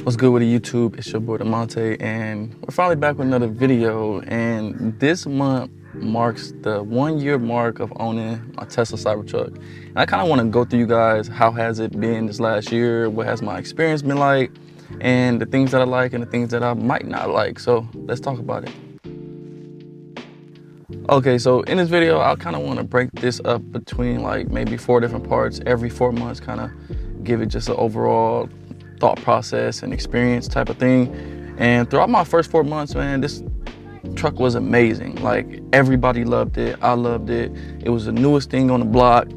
What's good with the YouTube? It's your boy Demonte, and we're finally back with another video. And this month marks the 1 year mark of owning my Tesla Cybertruck. And I kind of want to go through you guys, how has it been this last year? What has my experience been like? And the things that I like and the things that I might not like. So let's talk about it. Okay, so in this video, I kind of want to break this up between like maybe 4 different parts. Every 4 months, kind of give it just an overall thought process and experience type of thing. And throughout my first 4 months, man, this truck was amazing. Like, everybody loved it. I loved it. It was the newest thing on the block.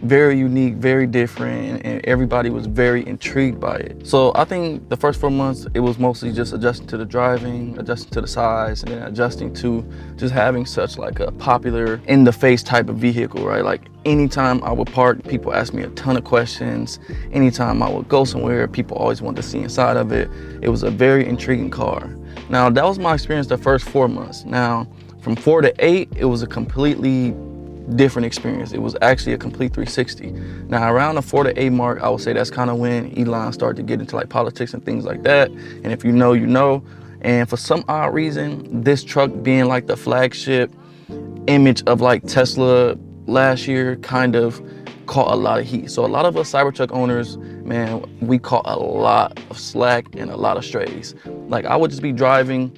Very unique, very different, and everybody was very intrigued by it. So I think the first 4 months, it was mostly just adjusting to the driving, adjusting to the size, and then adjusting to just having such like a popular in-the-face type of vehicle, right? Like, anytime I would park, people ask me a ton of questions. Anytime I would go somewhere, people always wanted to see inside of it. It was a very intriguing car. Now, that was my experience the first 4 months. Now, from 4 to 8, it was a completely different experience. It was actually a complete 360. Now, around the 4 to 8 mark, I would say that's kind of when Elon started to get into like politics and things like that. And if you know, you know. And for some odd reason, this truck being like the flagship image of like Tesla last year kind of caught a lot of heat. So a lot of us Cybertruck owners, man, we caught a lot of slack and a lot of strays. Like, I would just be driving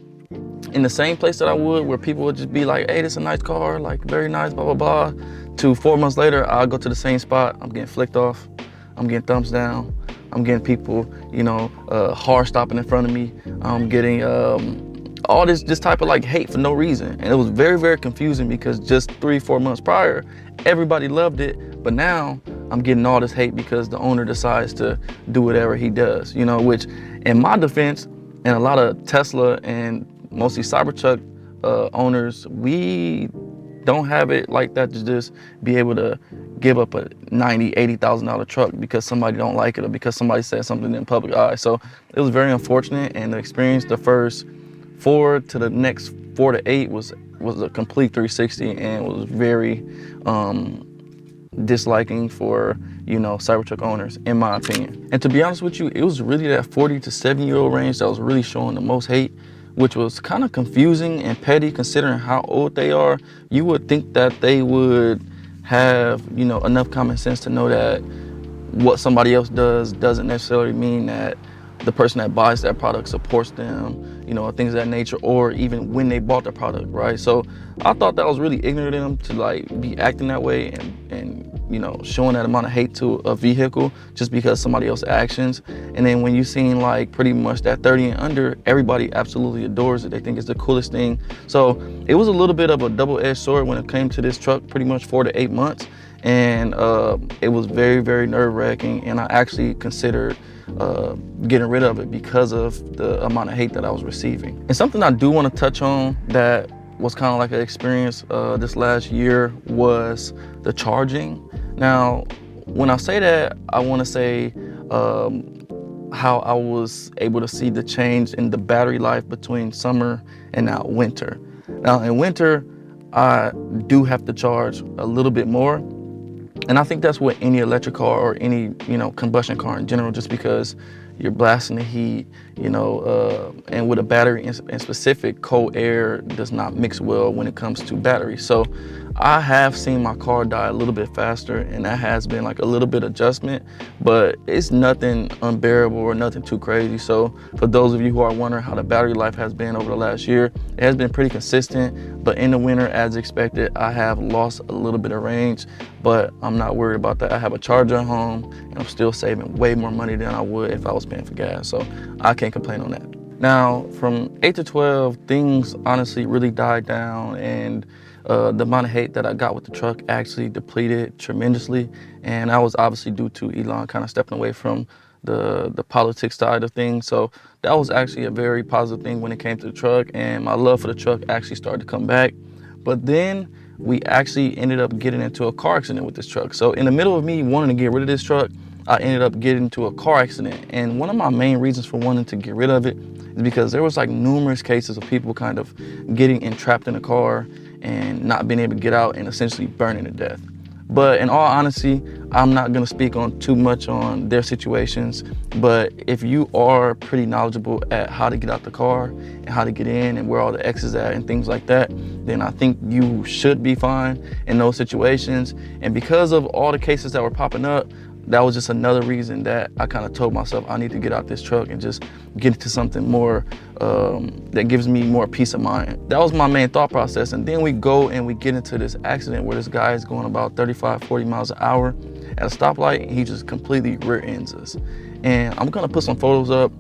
in the same place that I would, where people would just be like, hey, this is a nice car, like very nice, blah, blah, blah. To 4 months later, I'll go to the same spot, I'm getting flicked off, I'm getting thumbs down, I'm getting people, you know, hard stopping in front of me. I'm getting all this type of like hate for no reason. And it was very, very confusing because just 3-4 months prior, everybody loved it. But now I'm getting all this hate because the owner decides to do whatever he does, you know, which in my defense, and a lot of Tesla and mostly Cybertruck owners, we don't have it like that to just be able to give up a $90,000, $80,000 truck because somebody don't like it or because somebody said something in public eye. So it was very unfortunate, and the experience the first 4 to the next 4 to 8 was a complete 360, and was very disliking for, you know, Cybertruck owners, in my opinion. And to be honest with you, it was really that 40 to 70-year-old range that was really showing the most hate, which was kind of confusing and petty considering how old they are. You would think that they would have, you know, enough common sense to know that what somebody else does doesn't necessarily mean that the person that buys that product supports them, you know, things of that nature, or even when they bought the product, right? So I thought that was really ignorant of them to like be acting that way and you know, showing that amount of hate to a vehicle just because somebody else's actions. And then when you seen like pretty much that 30 and under, everybody absolutely adores it. They think it's the coolest thing. So it was a little bit of a double-edged sword when it came to this truck, pretty much 4 to 8 months. And it was very, very nerve-wracking, and I actually considered getting rid of it because of the amount of hate that I was receiving. And something I do want to touch on that was kind of like an experience this last year was the charging. Now, when I say that, I want to say how I was able to see the change in the battery life between summer and now winter. Now, in winter, I do have to charge a little bit more. And I think that's what any electric car or any, you know, combustion car in general, just because you're blasting the heat, you know, and with a battery in specific, cold air does not mix well when it comes to batteries. So I have seen my car die a little bit faster, and that has been like a little bit adjustment, but it's nothing unbearable or nothing too crazy. So for those of you who are wondering how the battery life has been over the last year, it has been pretty consistent, but in the winter, as expected, I have lost a little bit of range, but I'm not worried about that. I have a charger at home, and I'm still saving way more money than I would if I was paying for gas, so I can't complain on that. Now, from 8 to 12, things honestly really died down, and the amount of hate that I got with the truck actually depleted tremendously, and that was obviously due to Elon kind of stepping away from the politics side of things. So that was actually a very positive thing when it came to the truck, and my love for the truck actually started to come back. But then we actually ended up getting into a car accident with this truck. So in the middle of me wanting to get rid of this truck, I ended up getting into a car accident. And one of my main reasons for wanting to get rid of it is because there was like numerous cases of people kind of getting entrapped in a car and not being able to get out and essentially burning to death. But in all honesty, I'm not gonna speak on too much on their situations, but if you are pretty knowledgeable at how to get out the car and how to get in and where all the exits at and things like that, then I think you should be fine in those situations. And because of all the cases that were popping up, that was just another reason that I kind of told myself I need to get out this truck and just get into something more that gives me more peace of mind. That was my main thought process. And then we go and we get into this accident where this guy is going about 35, 40 miles an hour at a stoplight, and he just completely rear ends us. And I'm gonna put some photos up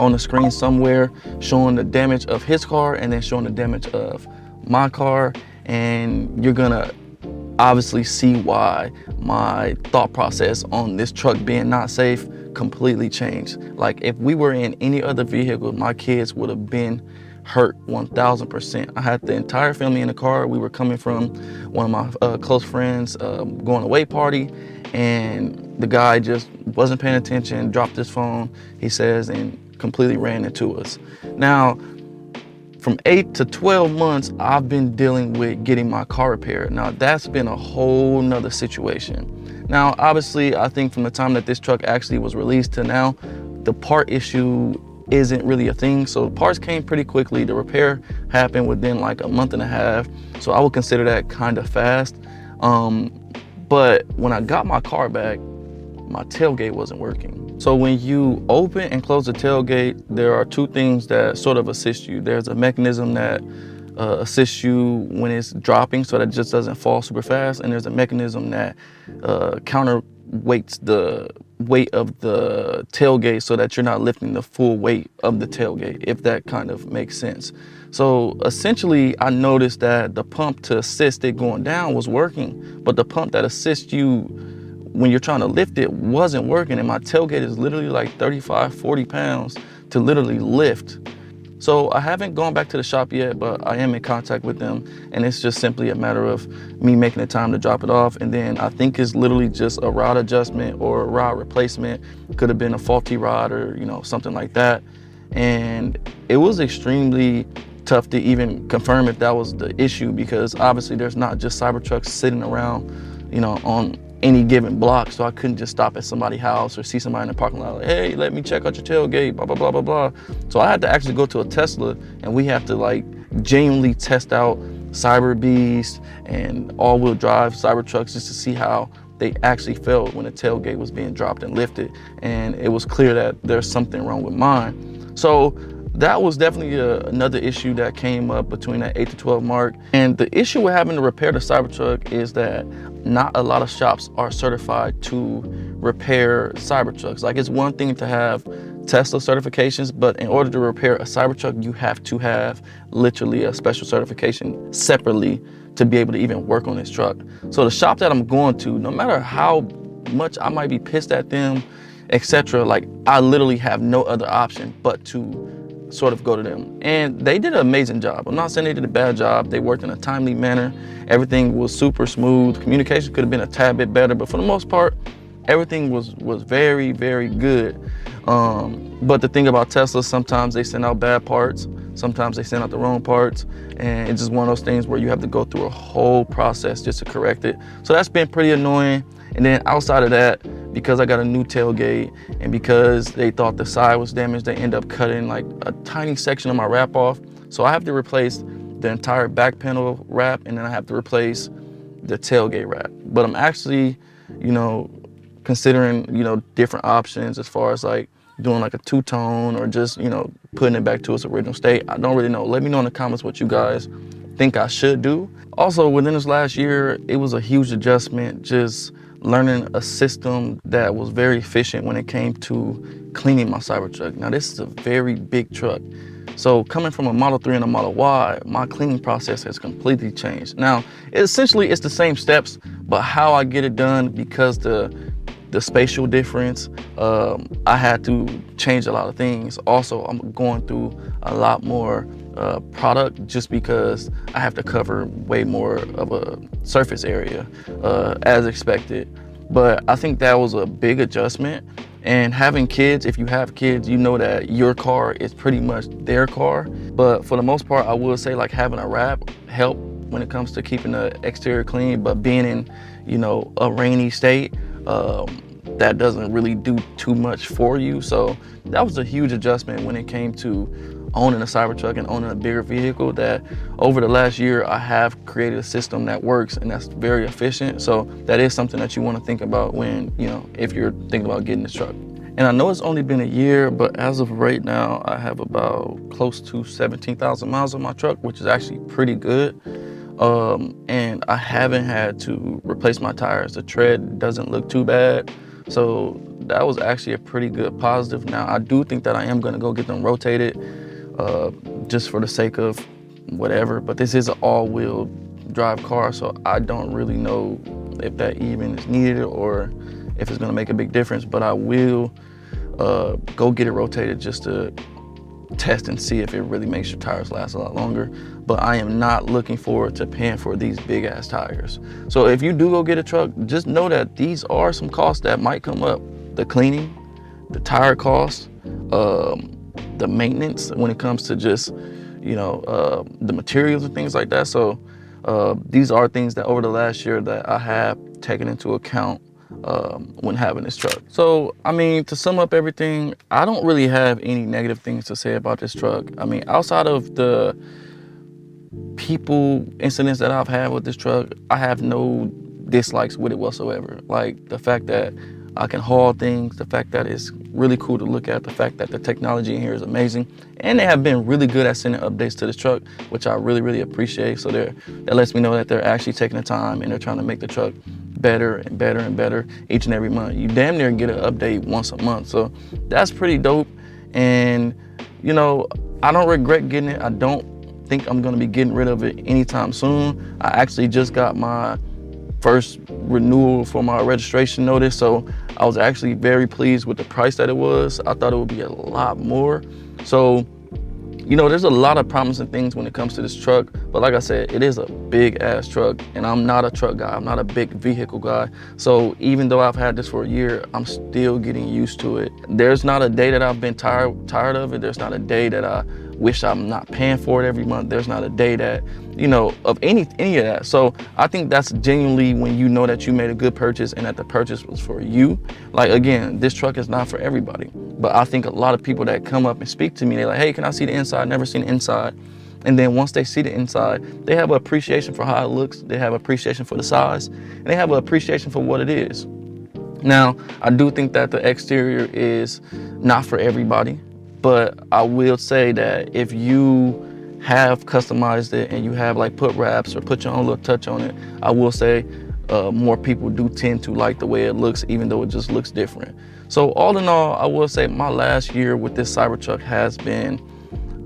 on the screen somewhere showing the damage of his car and then showing the damage of my car. And you're gonna obviously see why my thought process on this truck being not safe completely changed. Like, if we were in any other vehicle, my kids would have been hurt 1000%. I had the entire family in the car. We were coming from one of my close friends going away party, and the guy just wasn't paying attention, dropped his phone, he says, and completely ran into us. Now, from 8 to 12 months, I've been dealing with getting my car repaired. Now, that's been a whole nother situation. Now, obviously, I think from the time that this truck actually was released to now, the part issue isn't really a thing. So parts came pretty quickly. The repair happened within like a month and a half. So I would consider that kind of fast. But when I got my car back, my tailgate wasn't working. So when you open and close the tailgate, there are two things that sort of assist you. There's a mechanism that assists you when it's dropping so that it just doesn't fall super fast. And there's a mechanism that counterweights the weight of the tailgate so that you're not lifting the full weight of the tailgate, if that kind of makes sense. So essentially, I noticed that the pump to assist it going down was working, but the pump that assists you when you're trying to lift it wasn't working. And my tailgate is literally like 35, 40 pounds to literally lift. So I haven't gone back to the shop yet, but I am in contact with them. And it's just simply a matter of me making the time to drop it off. And then I think it's literally just a rod adjustment or a rod replacement. Could have been a faulty rod or, something like that. And it was extremely tough to even confirm if that was the issue, because obviously there's not just Cybertrucks sitting around, on any given block. So I couldn't just stop at somebody's house or see somebody in the parking lot like, hey, let me check out your tailgate, blah, blah, blah, blah, blah. So I had to actually go to a Tesla, and we have to genuinely test out Cyber Beast and all-wheel drive Cybertrucks just to see how they actually felt when the tailgate was being dropped and lifted. And it was clear that there's something wrong with mine. So that was definitely another issue that came up between that 8 to 12 mark. And the issue with having to repair the Cybertruck is that not a lot of shops are certified to repair Cybertrucks. Like, it's one thing to have Tesla certifications, but in order to repair a Cybertruck, you have to have literally a special certification separately to be able to even work on this truck. So the shop that I'm going to, no matter how much I might be pissed at them, etc., I literally have no other option but to sort of go to them. And they did an amazing job. I'm not saying they did a bad job. They worked in a timely manner. Everything was super smooth. Communication could have been a tad bit better, but for the most part, everything was very, very good. But the thing about Tesla, sometimes they send out bad parts. Sometimes they send out the wrong parts. And it's just one of those things where you have to go through a whole process just to correct it. So that's been pretty annoying. And then outside of that, because I got a new tailgate and because they thought the side was damaged, they end up cutting a tiny section of my wrap off. So I have to replace the entire back panel wrap, and then I have to replace the tailgate wrap. But I'm actually, considering, different options as far as doing a two-tone or just, putting it back to its original state. I don't really know. Let me know in the comments what you guys think I should do. Also, within this last year, it was a huge adjustment just learning a system that was very efficient when it came to cleaning my Cybertruck. Now, this is a very big truck. So coming from a Model 3 and a Model Y, my cleaning process has completely changed. Now, essentially, it's the same steps, but how I get it done, because the spatial difference, I had to change a lot of things. Also, I'm going through a lot more product just because I have to cover way more of a surface area as expected. But I think that was a big adjustment. And having kids, if you have kids, you know that your car is pretty much their car. But for the most part, I will say having a wrap helped when it comes to keeping the exterior clean, but being in, you know, a rainy state, that doesn't really do too much for you. So that was a huge adjustment when it came to owning a Cybertruck and owning a bigger vehicle, that over the last year I have created a system that works and that's very efficient. So that is something that you want to think about when, you know, if you're thinking about getting this truck. And I know it's only been a year, but as of right now, I have about close to 17,000 miles on my truck, which is actually pretty good. And I haven't had to replace my tires. The tread doesn't look too bad. So that was actually a pretty good positive. Now, I do think that I am gonna go get them rotated, just for the sake of whatever, but this is an all-wheel drive car, so I don't really know if that even is needed or if it's gonna make a big difference, but I will go get it rotated just to test and see if it really makes your tires last a lot longer. But I am not looking forward to paying for these big ass tires. So if you do go get a truck, just know that these are some costs that might come up. The cleaning, the tire costs, the maintenance when it comes to just, you know, the materials and things like that. So these are things that over the last year that I have taken into account when having this truck. So, I mean, to sum up everything, I don't really have any negative things to say about this truck. I mean, outside of the people incidents that I've had with this truck, I have no dislikes with it whatsoever. Like the fact that I can haul things, the fact that it's really cool to look at, the fact that the technology in here is amazing. And they have been really good at sending updates to this truck, which I really, really appreciate. So that lets me know that they're actually taking the time and they're trying to make the truck better and better and better each and every month. You damn near get an update once a month. So that's pretty dope. And, you know, I don't regret getting it. I don't think I'm gonna be getting rid of it anytime soon. I actually just got my first renewal for my registration notice, so I was actually very pleased with the price that it was. I thought it would be a lot more. So, you know, there's a lot of promising things when it comes to this truck, but like I said, it is a big ass truck, and I'm not a truck guy. I'm not a big vehicle guy. So even though I've had this for a year, I'm still getting used to it. There's not a day that I've been tired of it. There's not a day that I wish I'm not paying for it every month. There's not a day that, you know, of any of that. So I think that's genuinely when you know that you made a good purchase and that the purchase was for you. Like, again, this truck is not for everybody, but I think a lot of people that come up and speak to me, they're like, hey, can I see the inside? Never seen the inside. And then once they see the inside, they have an appreciation for how it looks. They have appreciation for the size, and they have an appreciation for what it is. Now, I do think that the exterior is not for everybody, but I will say that if you have customized it and you have like put wraps or put your own little touch on it, I will say more people do tend to like the way it looks, even though it just looks different. So all in all, I will say my last year with this Cybertruck has been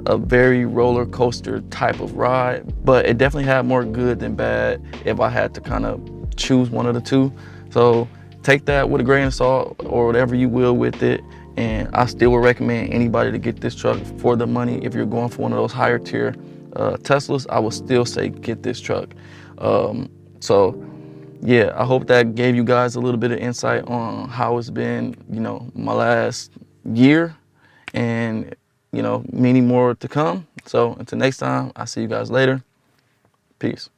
a very roller coaster type of ride, but it definitely had more good than bad if I had to kind of choose one of the two. So take that with a grain of salt or whatever you will with it. And I still would recommend anybody to get this truck for the money. If you're going for one of those higher tier Teslas, I would still say get this truck. So yeah, I hope that gave you guys a little bit of insight on how it's been, you know, my last year, and, you know, many more to come. So until next time, I'll see you guys later. Peace.